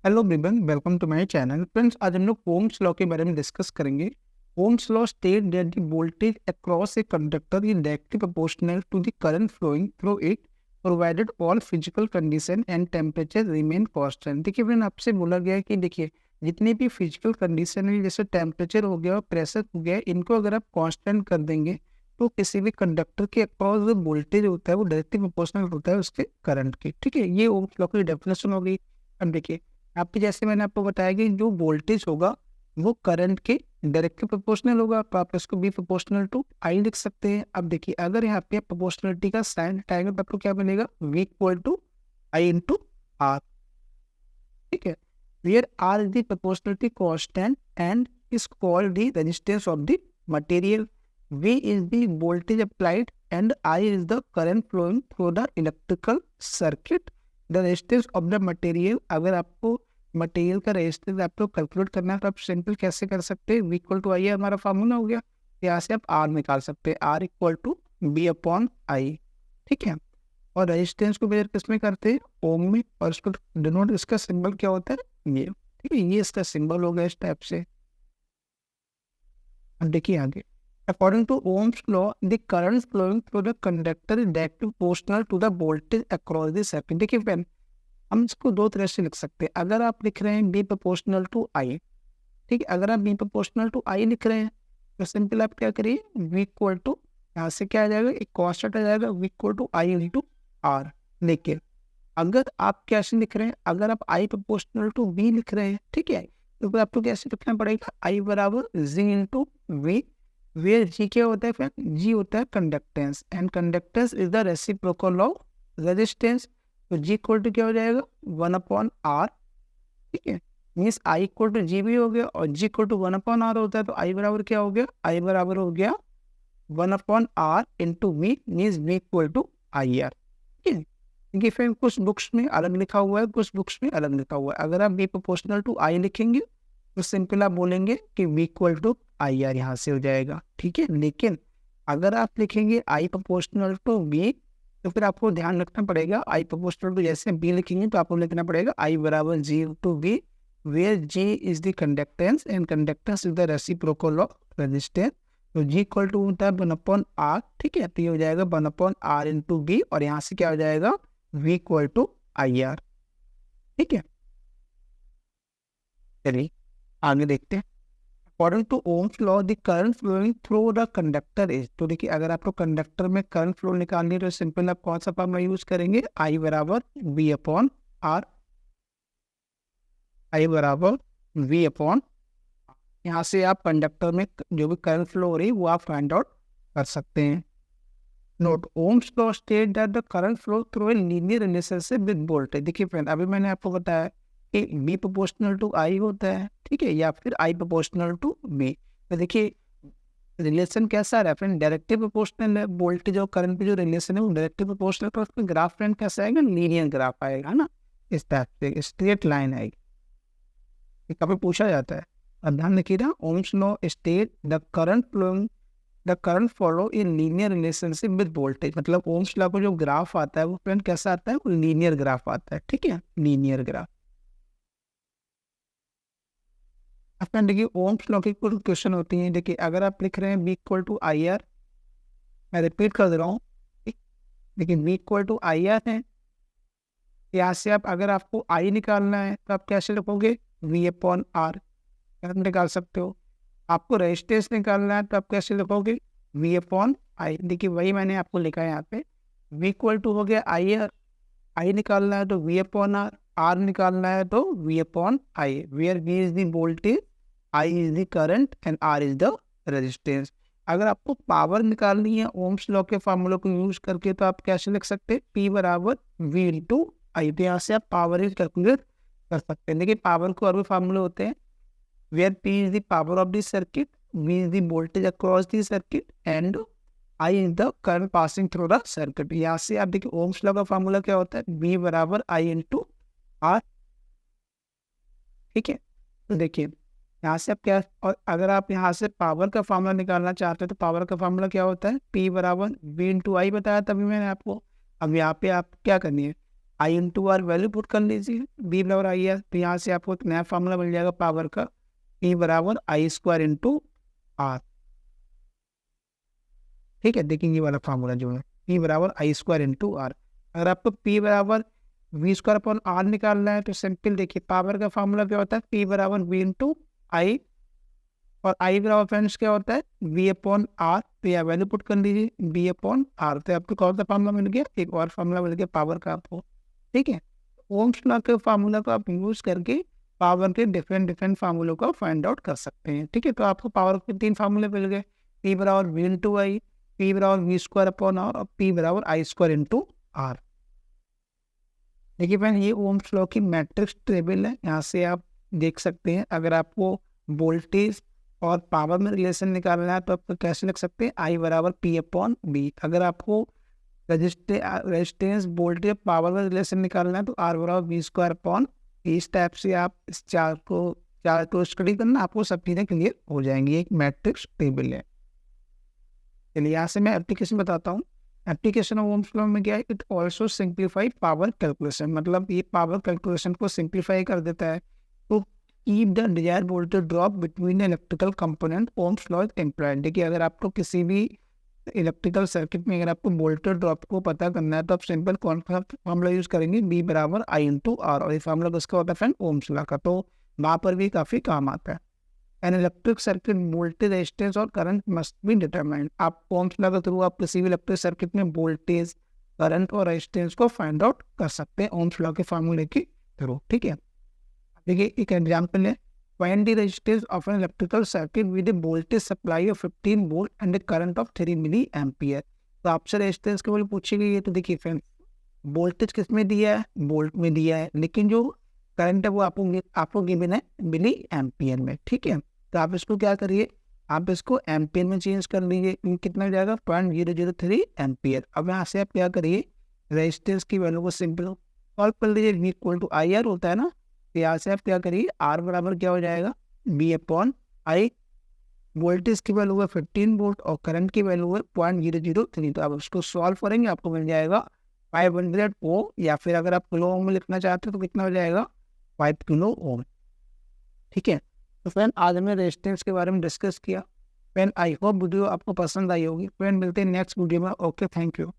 Hello everyone, welcome to my channel. Friends, आज हम लोग ओम्स लॉ के बारे में डिस्कस करेंगे। Ohm's law state that the voltage across a conductor is directly proportional to the current flowing through it provided all physical condition and temperature remain constant. देखिए friend, आपसे बोला गया है कि देखिए जितनी भी फिजिकल कंडीशन है, जैसे टेम्परेचर हो गया और प्रेशर हो गया, इनको अगर आप कांस्टेंट कर देंगे तो किसी भी कंडक्टर के अक्रॉस जो वोल्टेज होता है वो डायरेक्टली प्रोपोर्शनल होता है उसके करंट के। ठीक है, ये ओम्स लॉ की डेफिनेशन हो गई। अब देखिए, आपके जैसे मैंने आपको बताया कि जो वोल्टेज होगा वो करंट के डायरेक्टली प्रोपोर्शनल होगा, तो आप इसको बी प्रोपोर्शनल टू आई लिख सकते हैं। अब देखिए, अगर यहाँ पे प्रोपोर्शनलिटी का साइन हटाएंगे तो आपको क्या मिलेगा, V equal to I into R. ठीक है, where R is the proportionality constant and is called the resistance of the material, V is the voltage applied and I is the current flowing through the electrical circuit. The resistance of the material, अगर आपको material का resistance आपको calculate करना है तो आप simple कैसे कर सकते हैं, वी इक्वल टू आई हमारा फार्मूला हो गया, यहाँ से आप आर निकाल सकते हैं, R equal to V upon I. ठीक है, और रेजिस्टेंस को मेजर किस में करते हैं, ओम में, और इसको डिनोट, इसका सिंबल क्या होता है, ये। ठीक है, ये इसका सिंबल हो गया इस टाइप से। अब देखिए आगे, according to Ohm's law the current flowing through the conductor is directly proportional to the voltage across the circuit. देखिए फ्रेंड, हम इसको दो तरह से लिख सकते हैं। अगर आप लिख रहे हैं बी प्रोपोर्शनल टू आई, ठीक है, अगर आप बी प्रोपोर्शनल टू आई लिख रहे हैं तो सिंपल आप क्या करिए, वी इक्वल टू, यहाँ से क्या आ जाएगा, एक कांस्टेंट आ जाएगा, V equal to I into R. लेकिन अगर आप कैसे लिख रहे हैं, अगर आप आई प्रोपोर्शनल टू वी लिख रहे हैं, ठीक है, तो फिर आपको कैसे लिखना पड़ेगा, आई बराबर जी इंटू वी, वेयर जी क्या होता है फ्रेंड, जी होता है conductance and conductance is the reciprocal of resistance. तो जी इक्वल टू क्या हो जाएगा, 1/r। ठीक है, मीन्स आई इक्वल टू जी भी हो गया और जी इक्वल टू 1/r होता है, तो आई बराबर क्या हो गया, आई बराबर हो गया 1/r into V, means V equal to I R. ठीक है, क्योंकि फिर कुछ बुक्स में अलग लिखा हुआ है, कुछ बुक्स में अलग लिखा हुआ है। अगर आप वी प्रोपोर्शनल टू आई लिखेंगे तो सिंपल आप बोलेंगे कि V equal to I R, यहाँ से हो जाएगा। ठीक है, लेकिन अगर आप लिखेंगे आई प्रोपोर्शनल टू वी तो फिर आपको ध्यान रखना पड़ेगा, आई प्रोपोर्शनल टू जैसे बी लिखेंगे तो आपको लिखना पड़ेगा आई बराबर G to B, where G is the conductance and conductance is the reciprocal of resistance. तो जी इक्वल टू होता है 1/r। ठीक है, तो ये हो जाएगा 1/r इंटू बी, और यहाँ से क्या हो जाएगा, V equal to I R. ठीक है, चलिए आगे देखते हैं। According to Ohm's law the current flowing through the conductor is, तो देखिए अगर आपको कंडक्टर में करंट फ्लो निकालनी है तो सिंपल आप कौन सा फॉर्मूला यूज करेंगे, आई बराबर वी अपॉन आर, आई बराबर वी अपॉन, यहाँ से आप कंडक्टर में जो भी करंट फ्लो हो रही है वो आप फाइंड आउट कर सकते हैं। Note, ohms law state that the current flow through a linear relationship with voltage. देखिए फ्रेंड, अभी मैंने आपको बताया कि बी प्रोपोर्शनल टू आई होता है, ठीक है, या फिर आई प्रोपोर्शनल टू बी। तो देखिए रिलेशन कैसा है फ्रेंड, डायरेक्टली प्रोपोर्शनल है, वोल्टेज और करंट पे जो रिलेशन है वो डायरेक्टली प्रोपोर्शनल, तो उसमें ग्राफ फ्रेंड कैसा आएगा, लीनियर ग्राफ आएगा ना, इस टाइप से स्ट्रेट लाइन आएगी। ये कभी पूछा जाता है। अब ध्यान रखिएगा, ohms law state the current follow in linear relationship with voltage, मतलब ओम्स लॉ को जो ग्राफ आता है वो फ्रेंड कैसा आता है, वो लीनियर ग्राफ आता है। ठीक है, लीनियर ग्राफ। फ्रेंड देखिए, ओम्स लॉ की कुछ क्वेश्चन होती हैं। देखिए अगर आप लिख रहे हैं V equal to I R, मैं रिपीट कर दे रहा हूँ, देखिए V equal to I R है, यहाँ से आप अगर आपको आई निकालना है तो आप कैसे लिखोगे, वी अपॉन आर, आप निकाल सकते हो। आपको रेजिस्टेंस निकालना है तो आप कैसे लिखोगे, वी अपॉन आई। देखिए वही मैंने आपको लिखा है यहाँ पे, वी इक्वल टू हो गया आई आर, आई निकालना है तो वी अपॉन आर, आर निकालना है तो V upon I, where V is the voltage, I is the current and R is the resistance. अगर आपको पावर निकालनी है ओम्स लॉ के फार्मूला को यूज करके तो आप कैसे लिख सकते हैं, पी बराबर वी इंटू आई, तो यहाँ से आप पावर कैलकुलेट कर सकते हैं। देखिए पावर को और भी फार्मूले होते हैं, where P is the power of the circuit, V is the voltage across the circuit and I is the current passing through the circuit। यहाँ से आप देखिए ओम्स लॉ का फार्मूला क्या होता है, V बराबर I इंटू आर। ठीक है, तो देखिए यहाँ से आप क्या, और अगर आप यहाँ से पावर का फार्मूला निकालना चाहते हैं तो पावर का फार्मूला क्या होता है, P बराबर V इंटू आई, बताया तभी मैंने आपको। अब यहाँ पे आप क्या करनी है, आई इंटू आर वैल्यू पुट कर लीजिए, बी बराबर आई है, तो यहाँ से आपको एक नया फार्मूला मिल जाएगा पावर का, पी बराबर आई स्क्वायर इंटू आर। ठीक है, देखिए ये वाला फार्मूला जो है पी बराबर आई स्क्वायर इंटू आर। अगर आपको पी बराबर वी स्क्वायर अपॉन आर निकालना है तो सिंपल देखिए पावर का फार्मूला क्या होता है, पी बराबर वी इंटू आई, और आई बराबर फ्रेंड्स क्या होता है, वी अपॉन आर। तो यह वैल्यू पुट कर लीजिए वी अपॉन आर, तो आपको कौन सा फार्मूला मिल गया, एक और फार्मूला मिल गया पावर का आपको। ठीक है, ओम्स लॉ के फार्मूला को आप यूज करके पावर के डिफरेंट डिफरेंट फार्मूलों को फाइंड आउट कर सकते हैं। ठीक है, तो आपको पावर के 3 फार्मूले मिल गए, पी बराबर वी इंटू आई, पी बराबर वी स्क्वायर अपॉन आर, और पी बराबर आई स्क्वायर इंटू आर। देखिए फ्रेंड, ये ओम्स लॉ की मैट्रिक्स टेबल है, यहाँ से आप देख सकते हैं। अगर आपको वोल्टेज और पावर में रिलेशन निकालना है तो आप कैसे लिख सकते हैं, आई बराबर पी अपॉन बी। अगर आपको रेजिस्टेंस वोल्टेज पावर में रिलेशन निकालना है तो आर बराबर बी स्क्वायर अपॉन। इस टाइप से आप इस चार्ट को स्टडी करना, आपको सब चीज़ें क्लियर हो जाएंगी। एक मैट्रिक्स टेबल है। चलिए यहाँ से मैं एप्लीकेशन बताता हूँ। एप्लीकेशन ऑफ ओम्स लॉ में क्या है, it also simplify power calculation, मतलब ये पावर कैलकुलेशन को सिंप्लीफाई कर देता है। तो keep the desire voltage drop between electrical component, Ohm's law is employed. देखिए अगर आपको किसी भी इलेक्ट्रिकल सर्किट में अगर आपको वोल्टेज ड्रॉप को पता करना है तो आप सिंपल कौन सा फॉर्मूला यूज करेंगे, बी बराबर आई इंटू आर, और ये फॉर्मूला किसका होता है फ्रेंड, ओम्स लॉ का। तो वहाँ पर भी काफ़ी काम आता है। An electric circuit voltage resistance और करंट मस्ट बी डिटरमाइंड। आप ओम्स लॉ के थ्रू आप किसी भी इलेक्ट्रिक सर्किट में वोल्टेज, करंट और रेजिस्टेंस को फाइंड आउट कर सकते हैं ओम्स लॉ के फार्मूले के थ्रू। ठीक है, देखिए एक एग्जाम्पल है, find the resistance of an electrical circuit with a voltage supply of 15 volt and a current of 3 milliampere. तो आपसे रेजिस्टेंस के बारे में पूछी गई है, तो देखिए फ्रेंड्स वोल्टेज किस में दिया है, वोल्ट में दिया है, लेकिन जो करंट है वो आपको गिवन है मिली एम्पियर में। ठीक है, तो आप इसको क्या करिए, आप इसको एम्पियर में चेंज कर लीजिए, कितना हो जाएगा 0.003 एम्पियर। अब यहाँ से आप क्या करिए, रेजिस्टेंस की वैल्यू को सिंपल सॉल्व कर लीजिए, V equal to I R होता है ना, तो यहाँ से आप क्या करिए, आर बराबर क्या हो जाएगा, बी अपॉन आई। वोल्टेज की वैल्यू है 15 वोल्ट और करंट की वैल्यू है 0.003। तो आप उसको सॉल्व करेंगे, आपको मिल जाएगा 500 ओम, या फिर अगर आप किलो ओम में लिखना चाहते हो तो कितना हो जाएगा 5 किलो ओम। ठीक है, तो फ्रेंड आज हमने रेजिस्टेंस के बारे में डिस्कस किया। फ्रेंड आई होप वीडियो आपको पसंद आई होगी। फ्रेंड मिलते हैं नेक्स्ट वीडियो में। Okay, thank you.